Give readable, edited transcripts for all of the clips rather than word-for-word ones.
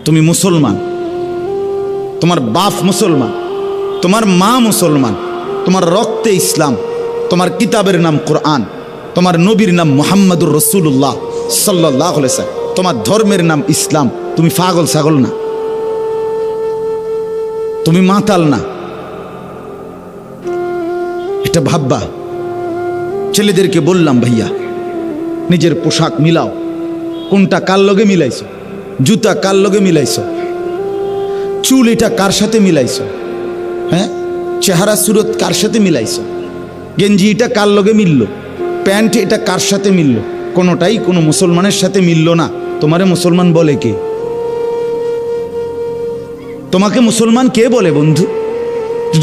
তুমি মুসলমান, তোমার বাপ মুসলমান, তোমার মা মুসলমান, তোমার রক্তে ইসলাম, তোমার কিতাবের নাম কোরআন, তোমার নবীর নাম মুহাম্মাদুর রাসূলুল্লাহ সাল্লাল্লাহু আলাইহি ওয়াসাল্লাম, তোমার ধর্মের নাম ইসলাম। তুমি পাগল ছাগল না, তুমি মাতাল না, এটা ভাববা। ছেলেদেরকে বললাম, ভাইয়া নিজের পোশাক মিলাও, কোনটা কার লগে মিলাইছো, জুতা কার লগে মিলাইছো, চুল এটা কার সাথে মিলাইছো, হ্যাঁ চেহারা সুরত কার সাথে মিলাইছো, গেঞ্জি এটা কার লগে মিললো, প্যান্ট এটা কার সাথে মিললো, কোনোটাই কোনো মুসলমানের সাথে মিললো না। তোমারে মুসলমান বলে কে? তোমাকে মুসলমান কে বলে বন্ধু?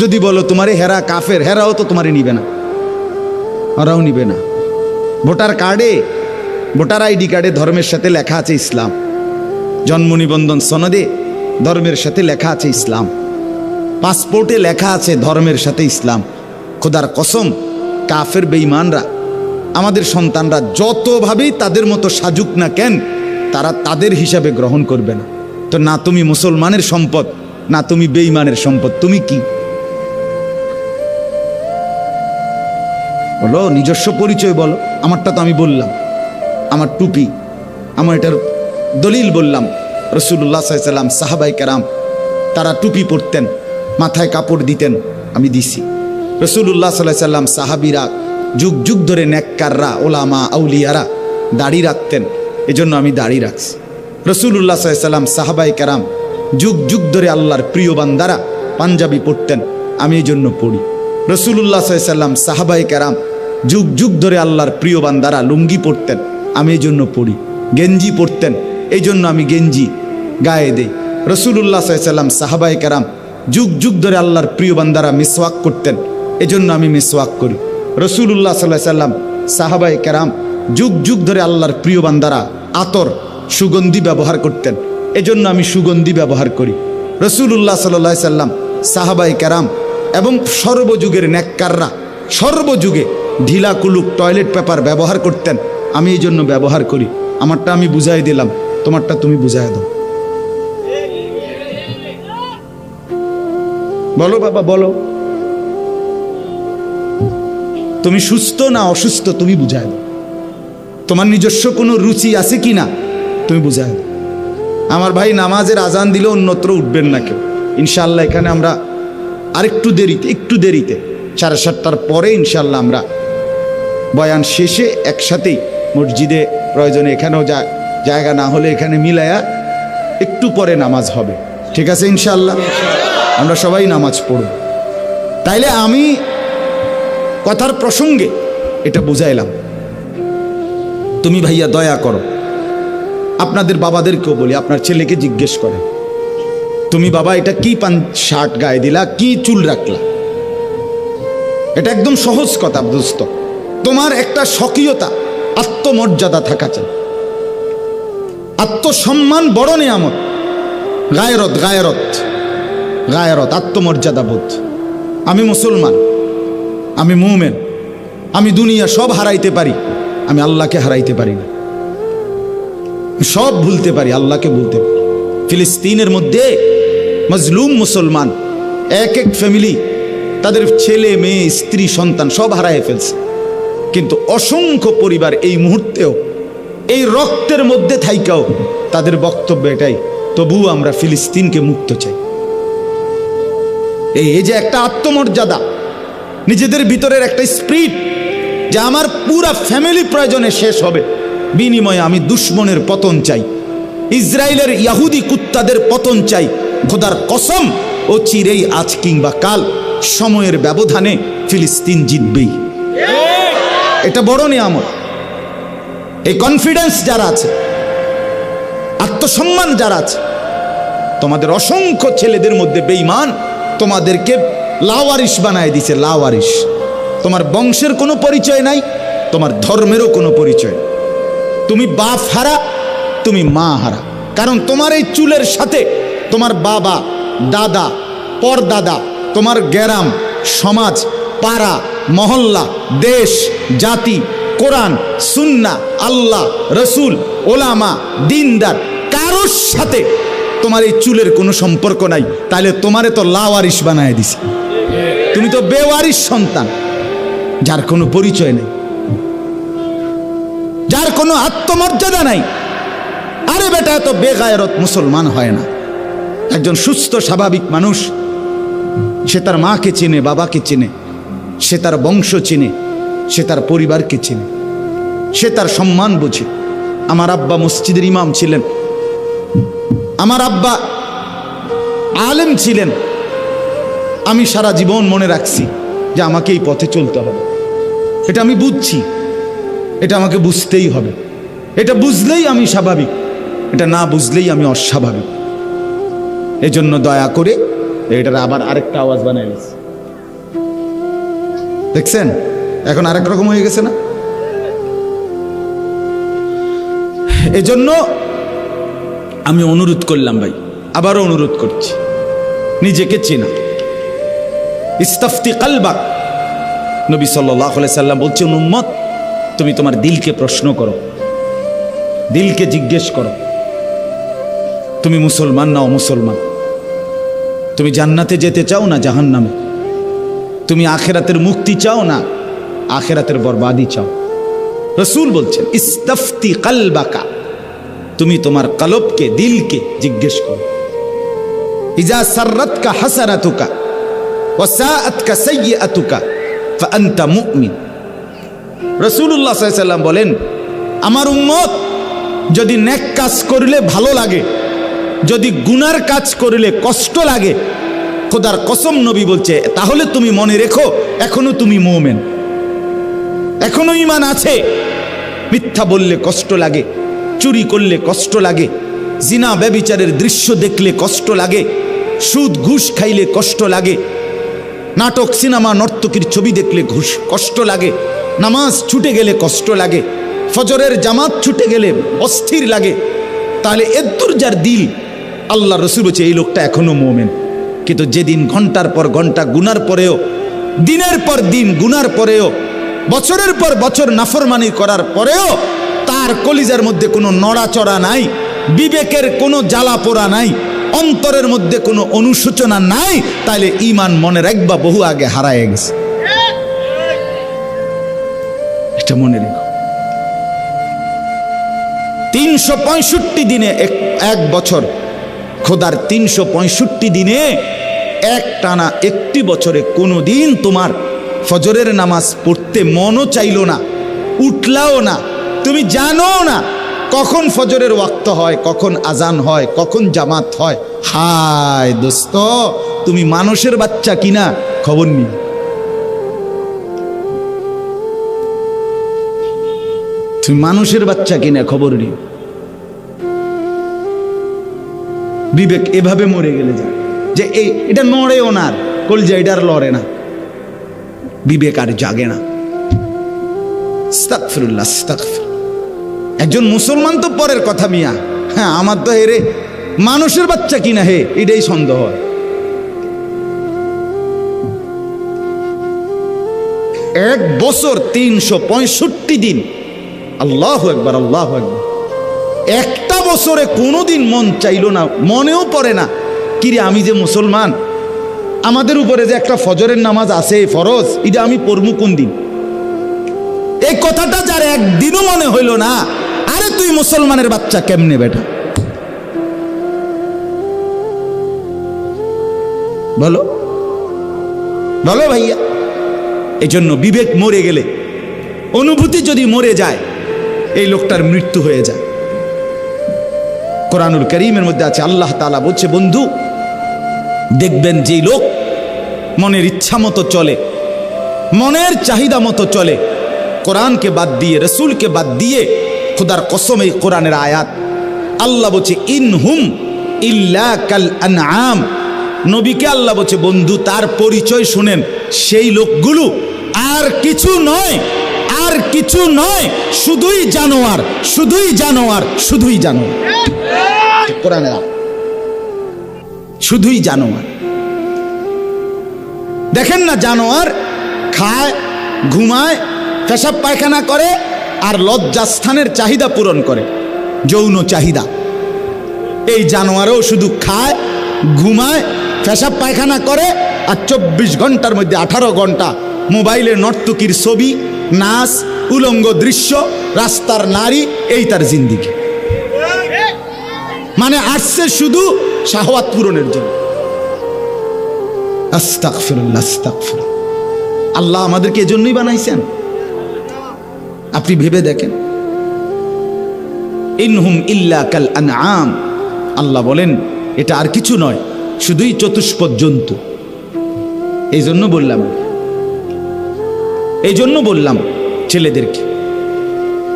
যদি বলো তোমারে হেরা কাফের, হেরাও তো তোমারে নিবে না, ওরাও নিবে না। ভোটার কার্ডে, ভোটার আইডি কার্ডে ধর্মের সাথে লেখা আছে ইসলাম, জন্ম নিবন্ধন সনদে ধর্মের সাথে লেখা আছে ইসলাম, পাসপোর্টে লেখা আছে ধর্মের সাথে ইসলাম। খোদার কসম, কাফের বেঈমানরা, আমাদের সন্তানরা যতভাবেই তাদের মতো সাজুক না কেন, তারা তাদের হিসাবে গ্রহণ করবে না। তো না তুমি মুসলমানের সম্পদ, না তুমি বেঈমানের সম্পদ, তুমি কি? বলো, নিজস্ব পরিচয় বলো। আমারটা তো আমি বললাম, আমার টুপি, আমার এটার দলিল বললাম। রাসূলুল্লাহ সাল্লাল্লাহু আলাইহি ওয়াসাল্লাম, সাহাবায়ে কেরাম তারা টুপি পরতেন, মাথায় কাপড় দিতেন, আমি দিছি। রাসূলুল্লাহ সাল্লাল্লাহু আলাইহি ওয়াসাল্লাম, সাহাবীরা যুগ যুগ ধরে নেককাররা, ওলামা, আউলিয়ারা দাড়ি রাখতেন, এজন্য আমি দাড়ি রাখছি। রাসূলুল্লাহ সাল্লাল্লাহু আলাইহি ওয়াসাল্লাম, সাহাবায়ে কেরাম যুগ যুগ ধরে আল্লাহর প্রিয় বান্দারা পাঞ্জাবি পরতেন, আমি এই জন্য পড়ি। রাসূলুল্লাহ সাল্লাল্লাহু আলাইহি ওয়াসাল্লাম, সাহাবায়ে কেরাম যুগ যুগ ধরে আল্লাহর প্রিয় বান্দারা লুঙ্গি পরতেন, আমি এই জন্য পড়ি। গেঞ্জি পরতেন, এই জন্য আমি গেঞ্জি গায়ে দেই। রাসূলুল্লাহ সাল্লাল্লাহু আলাইহি ওয়াসাল্লাম, সাহাবায়ে কেরাম যুগ যুগ ধরে আল্লাহর প্রিয় বান্দারা মিসওয়াক করতেন, এজন্য আমি মিসওয়াক করি। রাসূলুল্লাহ সাল্লাল্লাহু আলাইহি ওয়াসাল্লাম, সাহাবায়ে কেরাম যুগ যুগ ধরে আল্লাহর প্রিয় বান্দারা আতর, সুগন্ধি ব্যবহার করতেন, এজন্য আমি সুগন্ধি ব্যবহার করি। রাসূলুল্লাহ সাল্লাল্লাহু আলাইহি ওয়াসাল্লাম, সাহাবায়ে কেরাম এবং সর্বযুগের নেককাররা সর্বযুগে ঢিলা কুলুক টয়লেট পেপার ব্যবহার করতেন, আমি এই জন্য ব্যবহার করি। আমারটা আমি বুঝাই দিলাম, তোমারটা তুমি বুঝাই দাও। বলো বাবা, বলো তুমি সুস্থ না অসুস্থ, তুমি বুঝাই দাও। তোমার নিজস্ব কোনো রুচি আছে কি না, তুমি বুঝাই দাও। আমার ভাই, নামাজের আজান দিলে অন্যত্র উঠবেন না কেউ, ইনশাআল্লাহ। এখানে আমরা আরেকটু দেরিতে, একটু দেরিতে 7:30টার পরে ইনশাআল্লাহ আমরা বয়ান শেষে একসাথেই মসজিদে, প্রয়োজনে এখানেও জায়গা না হলে এখানে মিলায়া একটু পরে নামাজ হবে, ঠিক আছে ইনশাআল্লাহ। আমরা সবাই নামাজ পড়ব। তাইলে আমি কথার প্রসঙ্গে এটা বুঝাইলাম। তুমি ভাইয়া দয়া করো, আপনাদের বাবাদেরকেও বলি, আপনার ছেলেকে জিজ্ঞেস করে, তুমি বাবা এটা কি শার্ট গায়ে দিলা, কি চুল রাখলা? এটা একদম সহজ কথা দোস্ত। তোমার একটা স্বকীয়তা, আত্মমর্যাদা থাকা চাই, আত্মসম্মান বড় নিয়ামত। গায়রত, গায়রত, গায়রত, আত্মমর্যাদা বোধ। আমি মুসলমান, আমি মুমিন, আমি দুনিয়া সব হারাইতে পারি, আমি আল্লাহকে হারাইতে পারি না। সব ভুলতে পারি, আল্লাহকে ভুলতে পারি। ফিলিস্তিনের মধ্যে মজলুম মুসলমান, এক এক ফ্যামিলি তাদের ছেলে মেয়ে স্ত্রী সন্তান সব হারায় ফেলছে, কিন্তু অসংখ্য পরিবার এই মুহূর্তেও এই রক্তের মধ্যে থাইকাও তাদের বক্তব্য এটাই, তবু আমরা ফিলিস্তিনকে মুক্ত চাই। এই যে একটা আত্মমর্যাদা, নিজেদের ভিতরের একটা স্পিরিট, যে আমার পুরা ফ্যামিলি প্রয়োজনে শেষ হবে, বিনিময়ে আমি দুশ্মনের পতন চাই, ইসরায়েলের ইয়াহুদি কুত্তাদের পতন চাই। খোদার কসম, ও চিরেই আজ কিংবা কাল সময়ের ব্যবধানে ফিলিস্তিন জিতবেই। এটা বড় নিয়ামত। এই কনফিডেন্স যারা আছে, আত্মসম্মান যারা আছে, তোমাদের অসংখ্য ছেলেদের মধ্যে বেঈমান তোমাদেরকে লাওয়ারিশ বানায় দিছে, লাওয়ারিশ। তোমার বংশের কোনো পরিচয় নাই, তোমার ধর্মেরও কোনো পরিচয়। তুমি বাপ হারা, তুমি মা হারা, কারণ তোমার এই চুলের সাথে তোমার বাবা, দাদা, পরদাদা, তোমার গ্রাম, সমাজ, পাড়া, মহল্লা, দেশ, জাতি, কোরআন, সুন্নাহ, আল্লাহ, রসুল, ওলামা, দিনদার, কারোর সাথে তোমার এই চুলের কোনো সম্পর্ক নাই, তাহলে তোমারে তো লাওয়ারিশ বানায় দিছে। তুমি তো বেওয়ারিশ সন্তান, যার কোনো পরিচয় নেই, যার কোনো আত্মমর্যাদা নাই। আরে বেটা, এত বেগায়রত মুসলমান হয় না। একজন সুস্থ স্বাভাবিক মানুষ, সে তার মাকে চেনে, বাবাকে চেনে, সে তার বংশ চেনে, সে তার পরিবারকে চেনে, সে তার সম্মান বোঝে। আমার আব্বা মসজিদের ইমাম ছিলেন, আমার আব্বা আলেম ছিলেন। আমি সারা জীবন মনে রাখছি যে আমাকে এই পথে চলতে হবে। এটা আমি বুঝছি, এটা আমাকে বুঝতেই হবে। এটা বুঝলেই আমি স্বাভাবিক, এটা না বুঝলেই আমি অস্বাভাবিক। এজন্য দয়া করে এটার আবার আরেকটা আওয়াজ বানাই গেছে, দেখছেন? এখন আরেক রকম হয়ে গেছে না? এজন্য আমি অনুরোধ করলাম ভাই, আবারও অনুরোধ করছি, নিজেকে চেনা। ইস্তাফতি কালবাক, নবী সাল্লাল্লাহু আলাইহি সাল্লাম বলছেন, উম্মত তুমি তোমার দিলকে প্রশ্ন করো, দিলকে জিজ্ঞেস করো, তুমি মুসলমান না অমুসলমান? তুমি জান্নাতে যেতে চাও না জাহান্নামে? তুমি আখেরাতের মুক্তি চাও না আখেরাতের বরবাদি চাও? রাসূল বলছেন, ইস্তাফতি কালবাকা, তুমি তোমার কলবকে, দিলকে জিজ্ঞেস করো। ইজা সাররাতকা হাসানাতুকা ওয়া সাআতকা সাইয়্যাতুকা ফাআনতা মুমিন। রাসূলুল্লাহ সাল্লাল্লাহু আলাইহি ওয়াসাল্লাম বলেন, আমার উম্মত যদি নেক কাজ করলে ভালো লাগে, যদি গুনার কাজ করলে কষ্ট লাগে, খোদার কসম নবী বলছে, তাহলে তুমি মনে রেখো এখনো তুমি মুমিন, এখনো ঈমান আছে। মিথ্যা বললে কষ্ট লাগে, চুরি করলে কষ্ট লাগে, জিনা ব্যভিচারের দৃশ্য দেখলে কষ্ট লাগে, সুদ ঘুষ খাইলে কষ্ট লাগে, নাটক সিনেমা নর্তকীর ছবি দেখলে কষ্ট লাগে, নামাজ ছুটে গেলে কষ্ট লাগে, ফজরের জামাত ছুটে গেলে অস্থির লাগে। তাহলে এদ্দুর যার দিল, আল্লাহ রসুল বলছে এই লোকটা এখনো মুমিন। কিন্তু যেদিন ঘন্টার পর ঘন্টা গুনার পরেও, দিনের পর দিন গুনার পরেও, বছরের পর বছর নাফরমানি করার পরেও তার কলিজার মধ্যে কোনো নড়াচড়া নাই, বিবেকের কোনো জ্বালা পোড়া নাই, অন্তরের মধ্যে কোনো অনুশোচনা নাই, তাহলে ঈমান মনে রাখবা বহু আগে হারায় গেছে। এটা মনে রেখো। 365 দিনে এক বছর, খোদার 365 দিনে এক টানা একটি বছরে কোনো দিন তোমার ফজরের নামাজ পড়তে মনও চাইল না, উঠলাও না, তুমি জানো না কখন ফজরের ওয়াক্ত হয়, কখন আজান হয়, কখন জামাত হয়। হায় দোস্ত, তুমি মানুষের বাচ্চা কিনা খবর নেই। তুমি মানুষের বাচ্চা কিনা খবর নেই। বিবেক এভাবে মরে গেলে যায় যে এটা নড়েও না, কলজা এটার লড়ে না, বিবেক আর জাগে না। আস্তাগফিরুল্লাহ, আস্তাগফির। একজন মুসলমান তো পরের কথা মিয়া, হ্যাঁ আমার তো হেরে মানুষের বাচ্চা কিনা হে, এটাই সন্দেহ হয়। এক বছর 365 দিন, আল্লাহু আকবার, আল্লাহু আকবার। একটা বছরে কোনোদিন মন চাইলো না, মনেও পড়ে না কিরে আমি যে মুসলমান, আমাদের উপরে যে একটা ফজরের নামাজ আছে ফরজ, এটা আমি পড়বো কোন দিন? এই কথাটা যার একদিনও মনে হইল না, আরে তুই মুসলমানের বাচ্চা কেমনে বেটা? বলো বলো ভাইয়া। এই জন্য বিবেক মরে গেলে, অনুভূতি যদি মরে যায়, এই লোকটার মৃত্যু হয়ে যায়। কোরআনুল কারীমের মধ্যে আছে, আল্লাহ তাআলা বলছে, বন্ধু দেখবেন যেই লোক মনের ইচ্ছা মতো চলে, মনের চাহিদা মতো চলে, কোরআনকে বাদ দিয়ে, রসুলকে বাদ দিয়ে, খোদার কসম এই কোরআনের আয়াত, আল্লাহ বলছে ইনহুম ইল্লা কাল আনআম। নবীকে আল্লাহ বলছে, বন্ধু তার পরিচয় শুনেন, সেই লোকগুলো আর কিছু নয়, আর কিছু নয়, শুধুই জানোয়ার, শুধুই জানোয়ার, শুধুই জানোয়ার। কোরআনে শুধুই জানোয়ার। দেখেন না, জানোয়ার খায়, ঘুমায়, পেশাব পায়খানা করে, আর লজ্জাস্থানের চাহিদা পূরণ করে, যৌন চাহিদা। এই জানোয়ারও শুধু খায়, ঘুমায়, পেশাব পায়খানা করে, আর 24 ঘন্টার মধ্যে 18 ঘন্টা মোবাইলে নর্তকীর ছবি, নাচ, উলঙ্গ দৃশ্য, রাস্তার নারী, এই তার জিন্দিগি। মানে আসছে শুধু শাহওয়াত পূরণের জন্য। আস্তাগফিরুল্লাহ, আস্তাগফিরুল্লাহ। আল্লাহ আমাদেরকে এজন্যই বানাইছেন। আপনি ভেবে দেখেন, ইনহুম ইল্লা কাল আনআম, আল্লাহ বলেন এটা আর কিছু নয়, শুধুই চতুষ্পদ জন্তু। এই জন্য বললাম ছেলেদেরকে,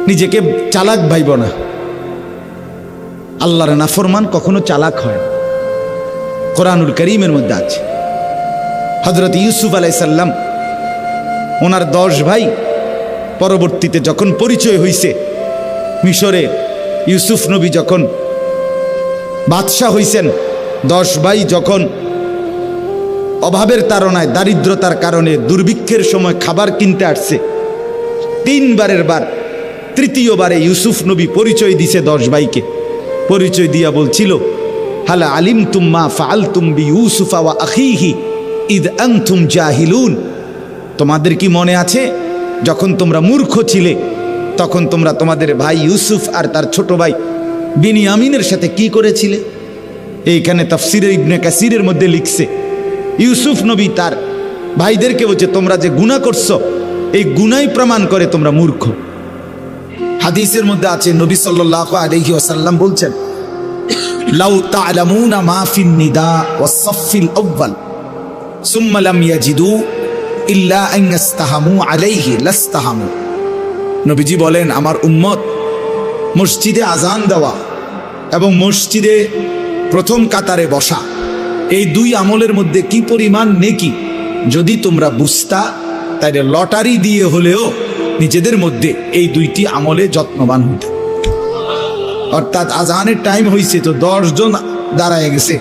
নিজেকে চালাক ভাইব না। আল্লাহর নাফরমান কখনো চালাক হয় না। কোরআনুল কারীমের মধ্যে আছে, হযরত ইউসুফ আলাইহিস সালাম ওনার 10 ভাই পরবর্তীতে যখন পরিচয় হইছে মিশরে, ইউসুফ নবী যখন বাদশাহ হইছেন, 10 ভাই যখন অভাবের তাড়নায়, দারিদ্রতার কারণে, দুর্ভিক্ষের সময় খাবার কিনতে আসছে, 3 বারের বার তৃতীয়বারে ইউসুফ নবী পরিচয় দিছে 10 ভাইকে। পরিচয় দিয়া বলছিল, হালা আলিমতুম মা ফাআলতুম বিইউসুফা ওয়া আখিহি ইদ আনতুম জাহিলুন। তোমাদের কি মনে আছে যখন তোমরা মূর্খ ছিলে, তখন তোমরা তোমাদের ভাই ইউসুফ আর তার ছোট ভাই বিনিয়ামিনের সাথে কি করেছিলে? এইখানে তাফসিরে ইবনে কাসিরের মধ্যে লিখছে, ইউসুফ নবী তার ভাইদেরকে বলছে, তোমরা যে গুনাহ করছো, এই গুনাই প্রমাণ করে তোমরা মূর্খ। হাদিসের মধ্যে আছে, নবী সাল্লাল্লাহু আলাইহি ওয়াসাল্লাম বলছেন, লাউ তা'লামুনা মা ফিন নিদা ওয়াস সাফিল আউয়াল সুম্মা লাম ইয়াজিদু ইল্লা আন ইস্তাহামু আলাইহি লাস্তাহামু। নবীজি বলেন, আমার উম্মত মসজিদে আজান দেওয়া এবং মসজিদে প্রথম কাতারে বসা, এই 2 আমলের মধ্যে কি পরিমাণ নেকি যদি তোমরা বুঝতা, তাইলে লটারি দিয়ে হলেও নিজেদের মধ্যে এই 2টি আমলে যত্নবান হইত। অর্থাৎ আজানের টাইম হয়েছে, তো 10 জন দাঁড়ায় গেছে,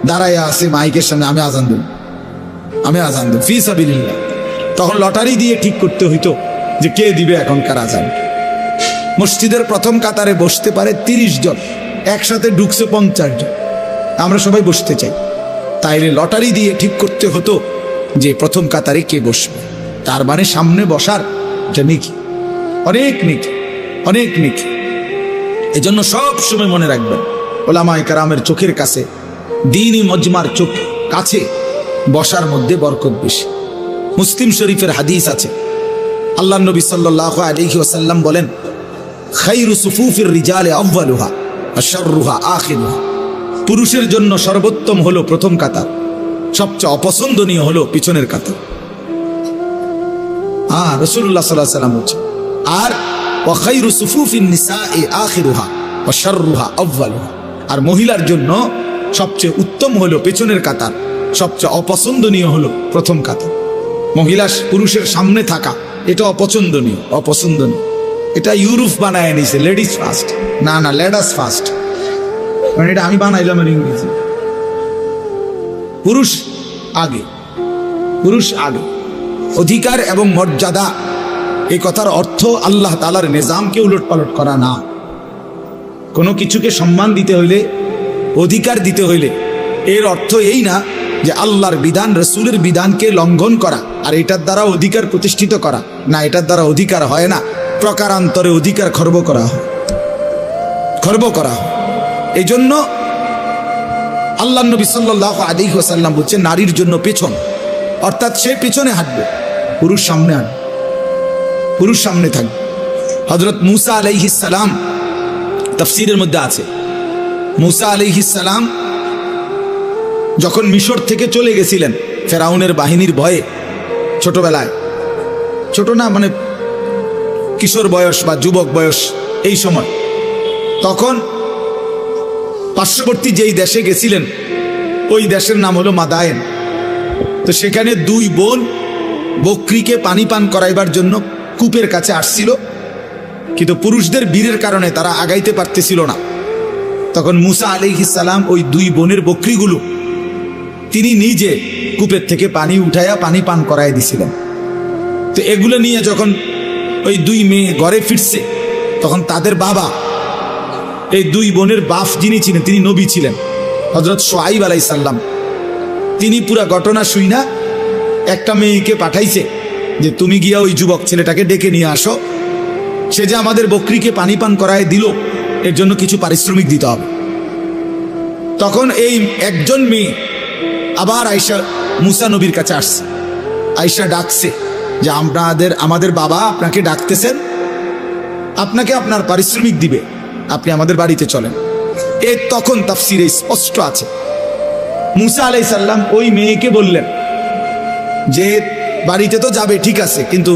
দাঁড়ায় আছে মাইকের সামনে, আমি আজান দেব ফি সাবিলিল্লাহ। তখন লটারি দিয়ে ঠিক করতে হইতো যে কে দিবে এখনকার আজান। মসজিদের প্রথম কাতারে বসতে পারে 30 জন, একসাথে ঢুকছে 50 জন, আমরা সবাই বসতে চাই, তাইলে লটারি দিয়ে ঠিক করতে হতো যে প্রথম কাতারে কে বসবে। তার মানে সামনে বসার নেকি, অনেক নেকি, অনেক নেকি। এজন্য সব সময় মনে রাখবেন, ওলামায়ে কেরামের চোখের কাছে, দ্বীনি মজমার চোখ কাছে বসার মধ্যে বরকত বেশি। মুসলিম শরীফের হাদিস আছে, আল্লাহর নবী সাল্লাল্লাহু আলাইহি ওয়াসাল্লাম বলেন, খায়রু সুফুফির রিজালি আউয়ালুহা ওয়া শাররুহা আখিরুহা। পুরুষের জন্য সর্বোত্তম হলো প্রথম কাতার, সবচেয়ে অপছন্দনীয় হলো পিছনের কাতার। রাসূলুল্লাহ সাল্লাল্লাহু আলাইহি ওয়াসাল্লাম বলেন, আর ওয়া খায়রু সুফুফিন নিসাই আখিরুহা ওয়া শাররুহা আউয়ালুহা। আর মহিলার জন্য সবচেয়ে উত্তম হলো পেছনের কাতার, সবচেয়ে অপছন্দনীয় হলো প্রথম কাতার। মহিলা পুরুষের সামনে থাকা এটা অপছন্দনীয়, এটা ইউরোপ বানায় নিছে, লেডিস ফার্স্ট। না, লেডাস ফার্স্ট, কারণ এটা আমি বানাইলাম ইংরেজি। পুরুষ আগে, অধিকার এবং মর্যাদা, এই কথার অর্থ আল্লাহ তাআলার নিজামকে উলটপালট করা না। কোনো কিছুকে সম্মান দিতে হইলে, অধিকার দিতে হইলে এর অর্থ এই না যে আল্লাহর বিধান, রাসূলের বিধানকে লঙ্ঘন করা আর এটার দ্বারা অধিকার প্রতিষ্ঠিত করা। না, এটার দ্বারা অধিকার হয় না, প্রকারান্তরে অধিকার খর্ব করা হয়। এই জন্য আল্লাহ নবী সাল্লাল্লাহু আলাইহি ওয়াসাল্লাম বলছেন, নারীর জন্য পেছন, অর্থাৎ সে পেছনে হাঁটবে, পুরুষ সামনে হাঁটবে, পুরুষ সামনে থাকবে। হযরত মূসা আলাইহিস সালাম, তাফসীরের মধ্যে আছে, মূসা আলাইহিস সালাম যখন মিশর থেকে চলে গেছিলেন ফেরাউনের বাহিনীর ভয়ে, ছোটবেলায়, ছোট না মানে কিশোর বয়স বা যুবক বয়স এই সময়, তখন পার্শ্ববর্তী যেই দেশে গেছিলেন ওই দেশের নাম হলো মাদায়েন। তো সেখানে 2 বোন বকরিকে পানি পান করাইবার জন্য কূপের কাছে আসছিল, কিন্তু পুরুষদের বীরের কারণে তারা আগাইতে পারতেছিল না। তখন মূসা আলাইহিস সালাম ওই 2 বোনের বকরিগুলো তিনি নিজে কূপের থেকে পানি উঠাইয়া পানি পান করাই দিছিলেন। তো এগুলো নিয়ে যখন ওই 2 মেয়ে ঘরে ফিরছে, তখন তাদের বাবা এই দুই বোনের বাপ যিনি ছিলেন তিনি নবী ছিলেন, হযরত শুআইব আলাইহিস সালাম। তিনি পুরা ঘটনা শুইনা একটা মেয়েকে পাঠাইছে যে তুমি গিয়া ওই যুবক ছেলেটাকে ডেকে নিয়ে আসো, সে যে আমাদের বকরিকে পানি পান করায় দিল, এর জন্য কিছু পারিশ্রমিক দিতে হবে। তখন এই একজন মেয়ে আবার আয়েশা মুসা নবীর কাছে আসছে, আয়েশা ডাকছে যে আমাদের বাবা আপনাকে ডাকতেছেন, আপনাকে আপনার পারিশ্রমিক দিবে, আপনি আমাদের বাড়িতে চলেন। এই তখন তাফসিরে স্পষ্ট আছে মুসা আলাইহিস সালাম ওই মেয়েকে বললেন যে বাড়িতে তো যাবে ঠিক আছে, কিন্তু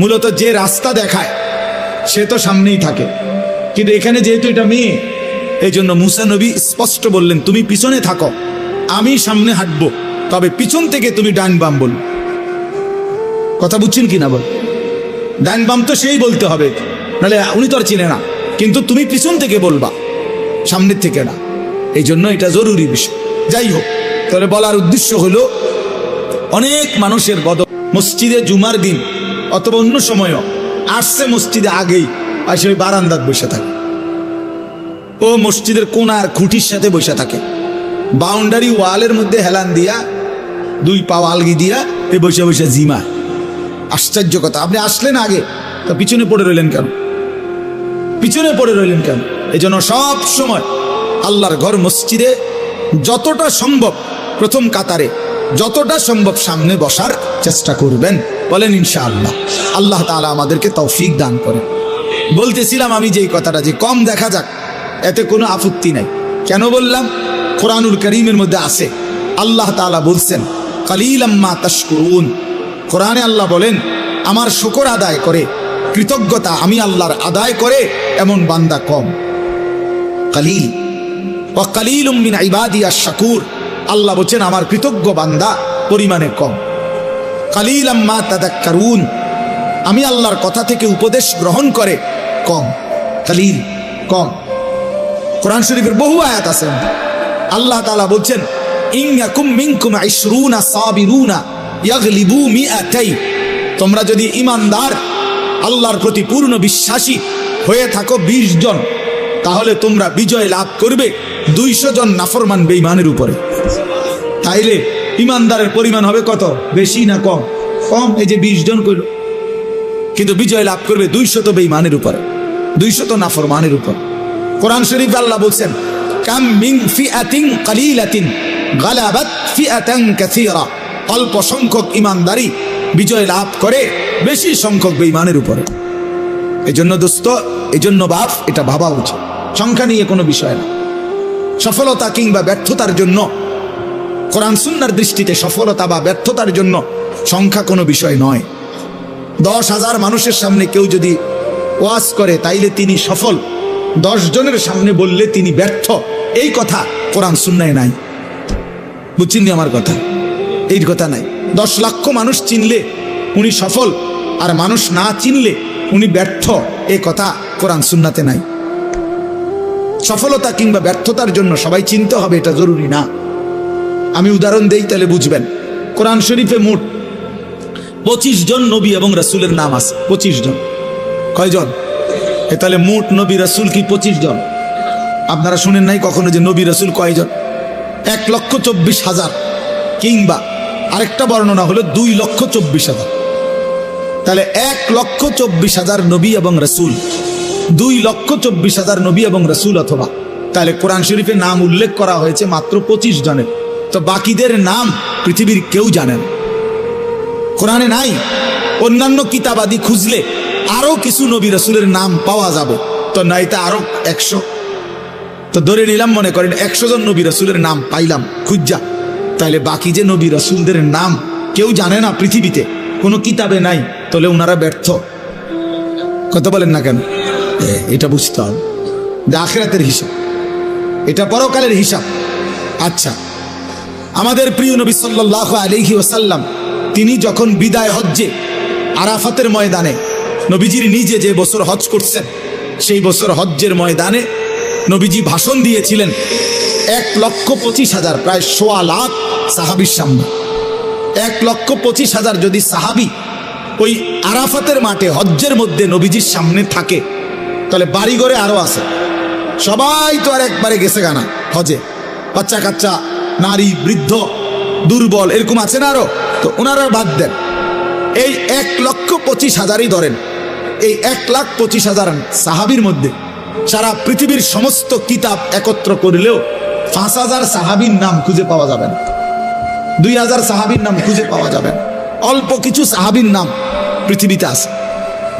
মূলত যে রাস্তা দেখায় সে তো সামনেই থাকে, কিন্তু এখানে যেহেতু এটা মেয়ে, এই জন্য মুসা নবী স্পষ্ট বললেন তুমি পিছনে থাকো, আমি সামনে হাঁটবো, তবে পিছন থেকে তুমি ডান বাম বল। কথা বুঝছেন কিনা বল? ডান বাম তো সেই বলতে হবে, নাহলে উনি তো আর চিনে না, কিন্তু তুমি পিছন থেকে বলবা, সামনের থেকে না। এই জন্য এটা জরুরি বিষয়। যাই হোক, তাহলে বলার উদ্দেশ্য হলো অনেক মানুষের মসজিদে জুমার দিন অথবা অন্য সময়ও আসছে মসজিদে আগেই আসে ওই বারান্দাত বসে থাকে, ও মসজিদের কোনার খুঁটির সাথে বসে থাকে, বাউন্ডারি ওয়ালের মধ্যে হেলান দিয়া দুই পা আলগি দিয়া এই বসে বসে জিমা। আশ্চর্য কথা, আপনি আসলেন আগে তা পিছনে পড়ে রইলেন কেন? পিছনে পড়ে রইলেন কেন? এই জন্য সব সময় আল্লাহর ঘর মসজিদে যতটা সম্ভব প্রথম কাতারে, যতটা সম্ভব সামনে বসার চেষ্টা করবেন। বলেন ইনশাআল্লাহ। আল্লাহ তাআলা আমাদেরকে তৌফিক দান করে। বলতেছিলাম আমি যে কথাটা যে কম দেখা যাক, এতে কোনো আপত্তি নাই। কেন বললাম? কোরআনুল কারীমের মধ্যে আছে, আল্লাহ তাআলা বলছেন কালিলাম মা তাশকুরুন। কোরআনে আল্লাহ বলেন আমার শুকর আদায় করে, কৃতজ্ঞতা আমি আল্লাহর আদায় করে এমন বান্দা কম। কালিল ওয়া কালিলুম মিন ইবাদিয়াশ শাকুর। আল্লাহ বলেন আমার কৃতজ্ঞ বান্দা পরিমাণে কম। কালিলাম মা তাযাক্কারুন, আমি আল্লাহর কথা থেকে উপদেশ গ্রহণ করে কম। কালিল, কম। কোরআন শরীফের বহু আয়াত আছে, আল্লাহ তাআলা বলছেন ইন ইয়াকুম মিনকুম 20 সাবিরুনা ইয়াগলিবু মিআতাই। তোমরা যদি ঈমানদার, আল্লাহর প্রতি পূর্ণ বিশ্বাসী হয়ে থাকো 20 জন, তাহলে তোমরা বিজয় লাভ করবে 200 জন নাফরমান বেঈমানের উপরে। তাইলে ঈমানদারের পরিমাণ হবে কত? বেশি না কম? কম। এই যে 20 জন কইল, কিন্তু বিজয় লাভ করবে 200 বেঈমানের উপরে, 200 নাফরমানের উপর। কোরআন শরীফ আল্লাহ বলছেন কাম মিন ফিআতিন কালিলাতিন গালাবাত ফিআতান কাসীরা। অল্প সংখ্যক ঈমানদারি বিজয় লাভ করে বেশি সংখ্যক বেঈমানের উপরে। এজন্য দোস্ত, এজন্য বাপ, এটা ভাবা উচিত। সংখ্যা নিয়ে কোনো বিষয় না। সফলতা কিংবা ব্যর্থতার জন্য, কোরআন সুন্নাহর দৃষ্টিতে সফলতা বা ব্যর্থতার জন্য সংখ্যা কোনো বিষয় নয়। 10,000 মানুষের সামনে কেউ যদি ওয়াজ করে তাইলে তিনি সফল, 10 জনের সামনে বললে তিনি ব্যর্থ, এই কথা কোরআন সুন্নাহে নাই। বুঝছেন আমার কথা? এই কথা নাই। 10 লক্ষ মানুষ চিনলে উনি সফল, আর মানুষ না চিনলে উনি ব্যর্থ, এই কথা কোরআন সুন্নাতে নাই। সফলতা কিংবা ব্যর্থতার জন্য সবাই চিনতে হবে এটা জরুরি না। আমি উদাহরণ দেই তাহলে বুঝবেন। কোরআন শরীফে মোট 25 জন নবী এবং রাসূলের নাম আছে। 25 জন। কয়জন? তাহলে মোট নবী রাসূল কি 25 জন? আপনারা শুনেন নাই কখনো যে নবী রাসূল কয়জন? 1,24,000, কিংবা আরেকটা বর্ণনা হলো 2,24,000। তাহলে 1,24,000 নবী এবং রাসূল, 2,24,000 নবী এবং রাসূল, অথবা তাহলে কোরআন শরীফে নাম উল্লেখ করা হয়েছে মাত্র 25 জনের। তো বাকিদের নাম পৃথিবীর কেউ জানে না, কোরআনে নাই। অন্যান্য কিতাবাদি খুঁজলে আরো কিছু নবী রাসূলের নাম পাওয়া যাবে, তো নাইতে আরো 100। তো ধরে নিলাম, মনে করেন 100 জন নবী রাসূলের নাম পাইলাম খুঁজা, তাহলে বাকি যে নবী রাসূলদের নাম কেউ জানে না পৃথিবীতে, কোনো কিতাবে নাই, তাহলে ওনারা ব্যর্থ। কথা বলেন না কেন? এটা বুঝতে হবে, আখিরাতের হিসাব, এটা পরকালের হিসাব। আচ্ছা, আমাদের প্রিয় নবী সাল্লাল্লাহু আলাইহি ওয়াসাল্লাম তিনি যখন বিদায় হজ্জে আরাফাতের ময়দানে, নবীজির নিজে যে বছর হজ করছেন সেই বছর হজ্জের ময়দানে নবীজি ভাষণ দিয়েছিলেন 1,25,000, প্রায় 1.25 লাখ সাহাবীর সামনে। 1,25,000 যদি সাহাবী ওই আরাফাতের মাঠে হজ্জের মধ্যে নবীজির সামনে থাকে, তাহলে বাড়িঘরে আরো আছে, সবাই তো আর একবারে গেছে গানা হজে, বাচ্চা কাচ্চা, নারী, বৃদ্ধ, দুর্বল এরকম আছে না আরো, তো ওনারা বাদ দেন। এই 1,25,000ই ধরেন, এই 1,25,000 সাহাবীর মধ্যে সারা পৃথিবীর সমস্ত কিতাব একত্র করলেও 5,000 সাহাবীর নাম খুঁজে পাওয়া যাবে না, 2,000 সাহাবীর নাম খুঁজে পাওয়া যাবে না। অল্প কিছু সাহাবীর নাম পৃথিবীতে আছে,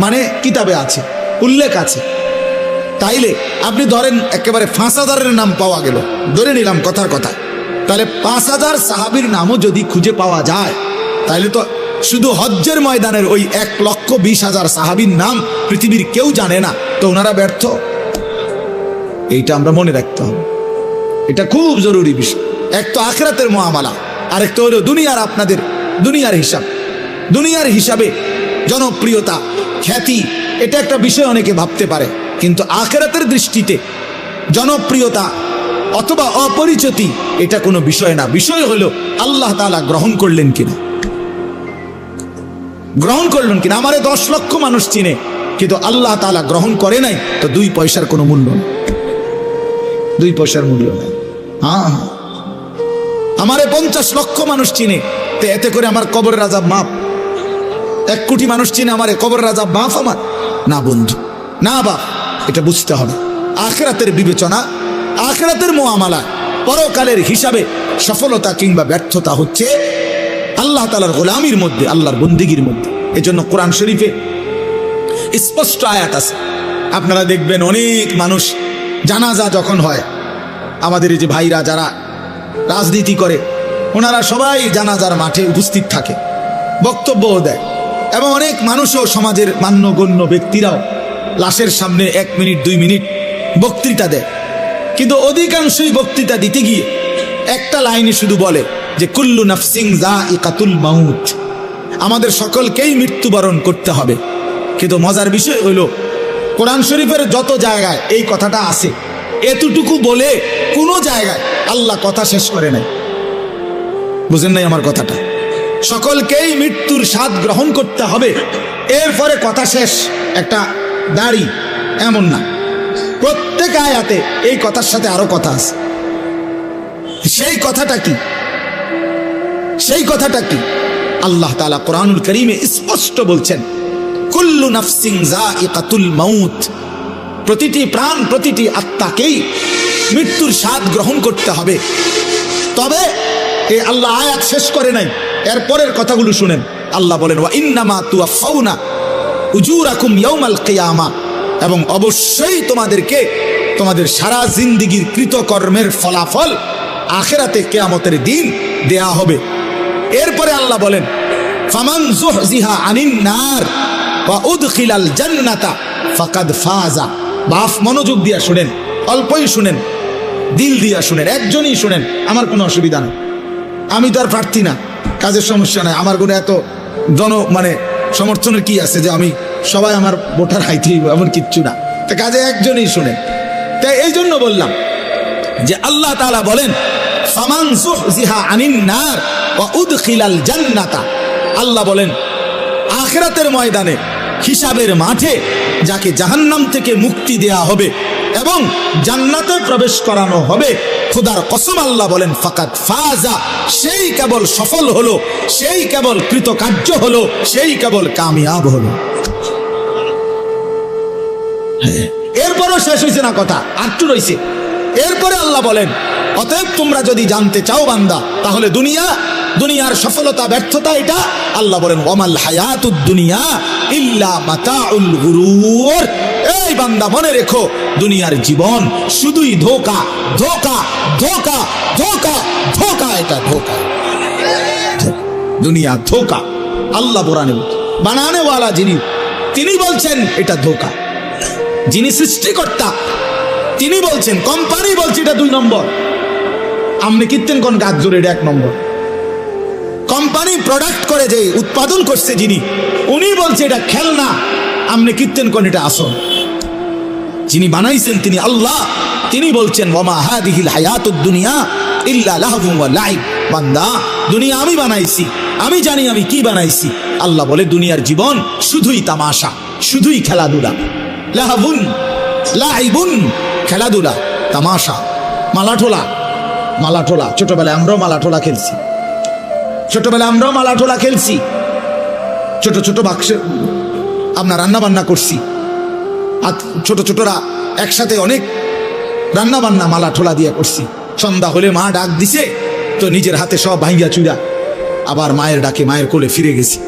মানে কিতাবে আছে, উল্লেখ আছে। তাইলে আপনি ধরেন একেবারে 5,000-এর নাম পাওয়া গেল, ধরে নিলাম কথার কথা, তাহলে 5,000 সাহাবীর নামও যদি খুঁজে পাওয়া যায়, তাইলে তো শুধু হজ্জের ময়দানের ওই 1,20,000 সাহাবীর নাম পৃথিবীর কেউ জানে না, তো ওনারা ব্যর্থ। এইটা আমরা মনে রাখতে হবে, এটা খুব জরুরি বিষয়। এক তো আখিরাতের মুআমালা, আরেক তো হলো দুনিয়ার, আপনাদের দুনিয়ার হিসাব। দুনিয়ার হিসাবে জনপ্রিয়তা, খ্যাতি, এটা একটা বিষয় অনেকে ভাবতে পারে, কিন্তু আখিরাতের দৃষ্টিতে জনপ্রিয়তা অথবা অপরিচিতি এটা কোনো বিষয় না। বিষয় হলো আল্লাহ তাআলা গ্রহণ করলেন কিনা, গ্রহণ করলেন কিনা। আমারে 10 লক্ষ মানুষ চিনে, কিন্তু আল্লাহ তাআলা গ্রহণ করে নাই, তো 2 পয়সার কোনো মূল্য নেই, 2 পয়সার মূল্য নেই। হ্যাঁ, আমারে 50 লক্ষ মানুষ চিনে, তো এতে করে আমার কবরের আযাব মাফ? 1 কোটি মানুষ চিনে আমারে, কবরের আযাব মাফ আমার? না বন্ধু, না বাপ, এটা বুঝতে হবে। আখিরাতের বিবেচনা, আখিরাতের মুআমালা, পরকালের হিসাবে সফলতা কিংবা ব্যর্থতা হচ্ছে আল্লাহ তাআলার গোলামির মধ্যে, আল্লাহর বন্দেগীর মধ্যে। এজন্য কোরআন শরীফে স্পষ্ট আয়াত আছে, আপনারা দেখবেন অনেক মানুষ জানাজা যখন হয়, আমাদের এই যে ভাইরা যারা রাজনীতি করে, ওনারা সবাই জানাজার মাঠে উপস্থিত থাকে, বক্তব্যও দেয়, এবং অনেক মানুষও সমাজের মান্যগণ্য ব্যক্তিরাও লাশের সামনে 1 মিনিট 2 মিনিট বক্তৃতা দেয়। কিন্তু অধিকাংশই বক্তৃতা দিতে গিয়ে একটা লাইনে শুধু বলে যে কুল্লু নাফসিন যায়িকাতুল মাউত, আমাদের সকলকেই মৃত্যুবরণ করতে হবে। কিন্তু মজার বিষয় হলো কোরআন শরীফের যত জায়গায় এই কথাটা আছে, এতটুকু বলে কোনো জায়গায় আল্লাহ কথা শেষ করে নাই। বুঝেন নাই আমার কথাটা? সকলকেই মৃত্যুর স্বাদ গ্রহণ করতে হবে, এরপরে কথা শেষ, একটা দাড়ি, এমন না। প্রত্যেক আয়াতে এই কথার সাথে আরো কথা আছে। সেই কথাটা কি? সেই কথাটা কি? আল্লাহ তাআলা কোরআনুল কারীমে স্পষ্ট বলছেন, কুল্লু নাফসিন যায়িকাতুল মাউত, প্রতিটি প্রাণ, প্রতিটি আত্মাকেই মৃত্যুর স্বাদ গ্রহণ করতে হবে। তবে এই আল্লাহ আয়াত শেষ করে নাই, এর পরের কথাগুলো শুনেন। আল্লাহ বলেন, ওয়া ইন্নামা তুওয়াফাউনা উজুরাকুম ইয়াউমাল কিয়ামা, এবং অবশ্যই তোমাদেরকে তোমাদের সারা জিন্দেগীর কৃতকর্মের ফলাফল আখিরাতে কিয়ামতের দিন দেয়া হবে। এরপরে আল্লাহ বলেন, ফামান যুহজিহা আনিন নার ওয়া উদখিলাল জান্নাতা ফাকাদ ফাজা। বাপ মনোযোগ দিয়া শুনেন, অল্পই শুনেন, দিল দিয়া শুনেন, একজনই শুনেন, আমার কোনো অসুবিধা নেই। আমি তো আর প্রার্থী না, কাজের সমস্যা নাই, আমার কোনো এত সমর্থনের কি আছে যে আমি সবাই আমার ভোটার হাইতে, এমন কিচ্ছু না। তা কাজে একজনই শুনেন। তাই এই জন্য বললাম যে আল্লাহ তাআলা বলেন, ফামান যুহজিহা আনিন নার ওয়া উদখিলাল জান্নাতা, আল্লাহ বলেন আখিরাতের ময়দানে, হিসাবের মাঠে যাকে জাহান্নাম থেকে মুক্তি দেয়া হবে এবং জান্নাতে প্রবেশ করানো হবে, খোদার কসম আল্লাহ বলেন, ফাকাদ ফাজা, সেই কেবল সফল হলো, সেই কেবল কৃতকার্য হলো, সেই কেবল কামিয়াব হলো। এরপরও শেষ হয়েছে না কথা, আরটু রয়েছে। এরপরে আল্লাহ বলেন, অতএব তোমরা যদি জানতে চাও বান্দা, তাহলে দুনিয়ার সফলতা ব্যর্থতা এটা। আল্লাহ বলেন, ওয়ামাল হায়াতুদ দুনিয়া ইল্লা মাতাউল গুরুর। এই বান্দা মনে রেখো, দুনিয়ার জীবন শুধুই ধোঁকা, ধোঁকা, ধোঁকা, ধোঁকা, ধোঁকা, এটা ধোঁকা। দুনিয়া ধোঁকা। আল্লাহ কোরআনে বানানেওয়ালা যিনি, তিনি বলছেন এটা ধোঁকা। যিনি সৃষ্টিকর্তা তিনি বলছেন, কোম্পানি বলছে এটা 2 নম্বর। আপনি কীর্তেন কোন গাছ জোরে, এটা 1 নম্বর। কোম্পানি প্রোডাক্ট করে, যে উৎপাদন করছে যিনি, উনি বলছে এটা খেলনা, আপনি কীর্তেন কোন এটা আসল। যিনি বানাইছেন তিনি আল্লাহ, তিনি বলছেন, ওয়ামা হাদিহিল হায়াতুদ দুনিয়া ইল্লা লাহবুন ওয়া লাইব। বান্দা, দুনিয়া আমি বানাইছি, আমি জানি আমি কি বানাইছি। আল্লাহ বলে দুনিয়ার জীবন শুধুই তামাশা, শুধুই খেলাধুলা। লাহবুন লাইবুন খেলাধুলা, তামাশা, মালাঠোলা। মালাঠোলা ছোটবেলায় আমরাও মালাঠোলা খেলছি, ছোটবেলায় আমরাও মালাঠোলা খেলছি। ছোট ছোট বাক্সে আপনার রান্না বান্না করছি, আর ছোট ছোটরা একসাথে অনেক রান্না বান্না মালাঠোলা দিয়ে করছি। সন্ধ্যা হলে মা ডাক দিছে তো নিজের হাতে সব ভাঙ্গিয়া চুরা আবার মায়ের ডাকে মায়ের কোলে ফিরে গেছি।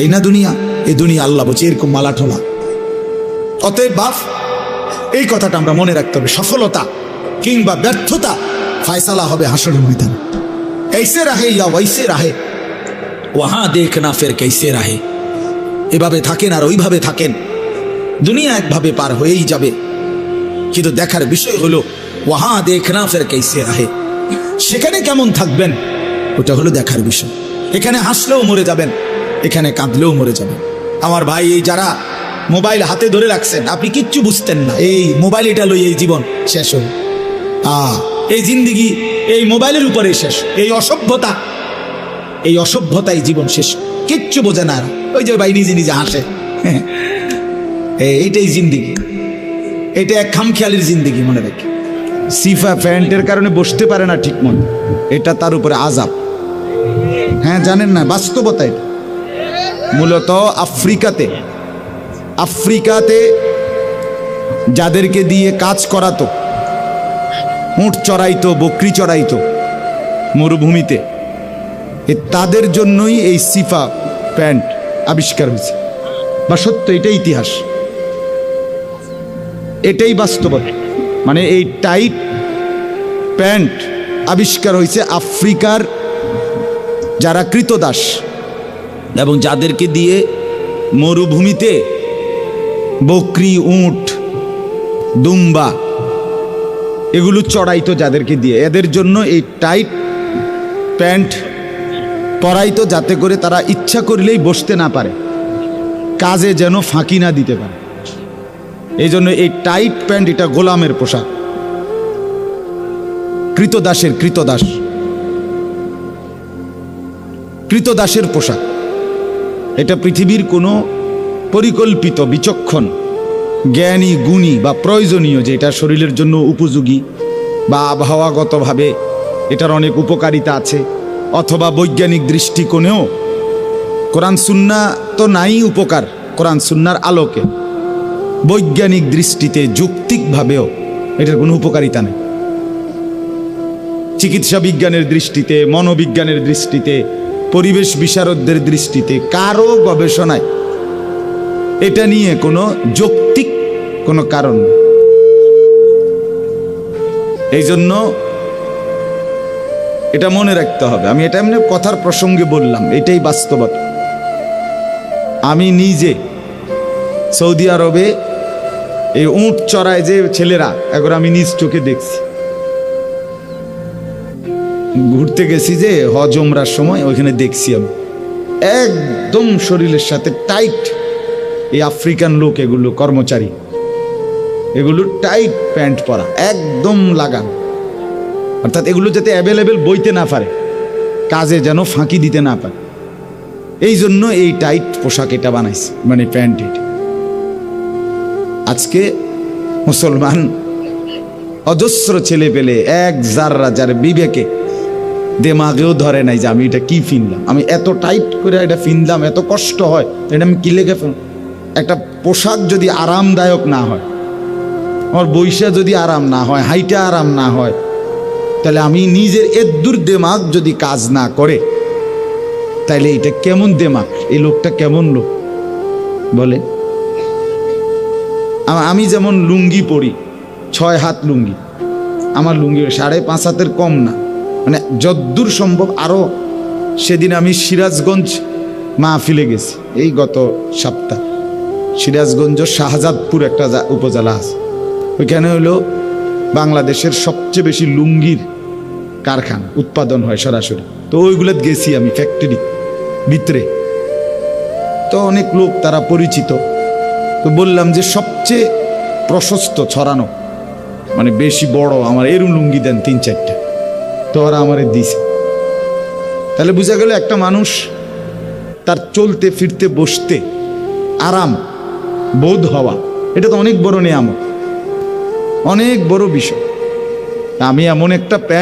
এই না দুনিয়া, এই দুনিয়া আল্লাহ বলছে এরকম মালাঠোলা। অতএব বাপ, এই কথাটা আমরা মনে রাখতে হবে, সফলতা কিংবা ব্যর্থতা ফায়সালা হবে হাসরের ময়দানে। ऐसे रहे या वैसे रहे वहां देखना फिर कैसे रहे। এভাবে থাকেন আর ওইভাবে থাকেন, দুনিয়া একভাবে পার হয়েই যাবে, কিন্তু দেখার বিষয় হলো ওয়াহা দেখনা ফের कैसे रहे, সেখানে কেমন থাকবেন ওটা হলো দেখার বিষয়। এখানে হাসলেও মরে যাবেন, এখানে কাঁদলেও মরে যাবেন। আমার ভাই, এই যারা মোবাইল হাতে ধরে রাখছেন, আপনি কিচ্ছু বুঝতেন না, এই মোবাইল এটা লই এই জীবন শেষ হল। এই জিন্দিগি এই মোবাইলের উপরে শেষ। এই অসভ্যতা, এই অসভ্যতাই জীবন শেষ, কিচ্ছু বোঝে না। ওই যে ভাই নিজে নিজে হাসে, এইটাই জিন্দিগি, এটা এক খামখেয়ালির জিন্দিগি। মনে রেখে সিফা প্যান্টের কারণে বসতে পারে না ঠিক মতো, এটা তার উপরে আযাব। হ্যাঁ, জানেন না, বাস্তবতা এটা। মূলত আফ্রিকাতে যাদেরকে দিয়ে কাজ করাতো, উট চড়াইতো, বকরি চড়াইতো মরুভূমিতে, তাদের জন্যই এই সিফা প্যান্ট আবিষ্কার হয়েছে। বা সত্য, এটাই ইতিহাস, এটাই বাস্তবতা। মানে এই টাইট প্যান্ট আবিষ্কার হয়েছে আফ্রিকার যারা কৃতদাস এবং যাদেরকে দিয়ে মরুভূমিতে বকরি, উট, দুম্বা এগুলো চড়াইতো, যাদেরকে দিয়ে এদের জন্য এই টাইট প্যান্ট পরাইতো, যাতে করে তারা ইচ্ছা করলেই বসতে না পারে, কাজে যেন ফাঁকি না দিতে পারে। এই জন্য এই টাইট প্যান্ট, এটা গোলামের পোশাক, কৃতদাসের পোশাক। এটা পৃথিবীর কোনো পরিকল্পিত, বিচক্ষণ, জ্ঞানী, গুণী বা প্রয়োজনীয়, যে এটা শরীরের জন্য উপযোগী বা আবহাওয়াগতভাবে এটার অনেক উপকারিতা আছে, অথবা বৈজ্ঞানিক দৃষ্টিকোণেও কোরআন সুন্নাহ তো নাই উপকার, কোরআন সুন্নাহর আলোকে বৈজ্ঞানিক দৃষ্টিতে, যৌক্তিকভাবেও এটার কোনো উপকারিতা নেই। চিকিৎসা বিজ্ঞানের দৃষ্টিতে, মনোবিজ্ঞানের দৃষ্টিতে, পরিবেশ বিশারদদের দৃষ্টিতে কারো গবেষণায় এটা নিয়ে কোনো যৌক্তিক কোনো কারণ নেই। এই জন্য এটা মনে রাখতে হবে। আমি এটা এমনি কথার প্রসঙ্গে বললাম, এটাই বাস্তবতা। আমি নিজে সৌদি আরবে এই উট চড়ায় যে ছেলেরা, একবার আমি নিজ চোখে দেখছি। ঘুরতে গেছি যে হজ উমরার সময়, ওইখানে দেখছি আমি একদম শরীরের সাথে টাইট এই আফ্রিকান লোক, এগুলো কর্মচারী, এগুলো টাইট প্যান্ট পরা, একদম লাগান, অর্থাৎ এগুলো যাতে অ্যাভেলেবেল বইতে না পারে, কাজে যেন ফাঁকি দিতে না পারে, এই জন্য এই টাইট পোশাক এটা বানাইছে, মানে প্যান্ট। এটা আজকে মুসলমান অজস্র ছেলে পেলে এক জাররা, যার বিবেকে দেমাগেও ধরে নাই যে আমি এটা কি ফিনলাম, আমি এত টাইট করে এটা ফিনলাম, এত কষ্ট হয়, এটা আমি কি লেগে ফেল। একটা পোশাক যদি আরামদায়ক না হয়, আমার বৈশা যদি আরাম না হয়, হাইটা আরাম না হয়, তাহলে আমি নিজের এদ্দুর দেমাগ যদি কাজ না করে, তাইলে এটা কেমন দেমাগ, এই লোকটা কেমন লোক বলে। আমি যেমন লুঙ্গি পরি, 6 হাত লুঙ্গি, আমার লুঙ্গি 5.5 হাতের কম না, মানে যদ্দূর সম্ভব। আরও সেদিন আমি সিরাজগঞ্জ মাহফিলে গেছি, এই গত সপ্তাহ। সিরাজগঞ্জ শাহজাদপুর একটা উপজেলা আছে, ওইখানে হলো বাংলাদেশের সবচেয়ে বেশি লুঙ্গির কারখানা উৎপাদন হয় সরাসরি। তো ওইগুলোতে গেছি আমি, ফ্যাক্টরি ভিতরে। তো অনেক লোক তারা পরিচিত। তো বললাম যে সবচেয়ে প্রশস্ত ছড়ানো, মানে বেশি বড় আমার এরম লুঙ্গি দেন 3-4টা। তো ওরা আমারে দিছে। তাহলে বোঝা গেল একটা মানুষ তার চলতে ফিরতে বসতে আরাম বোধ হওয়া, এটা তো অনেক বড় নিয়ামত। অনেক বড় বিষয়। আমি এমন একটা প্যান্ট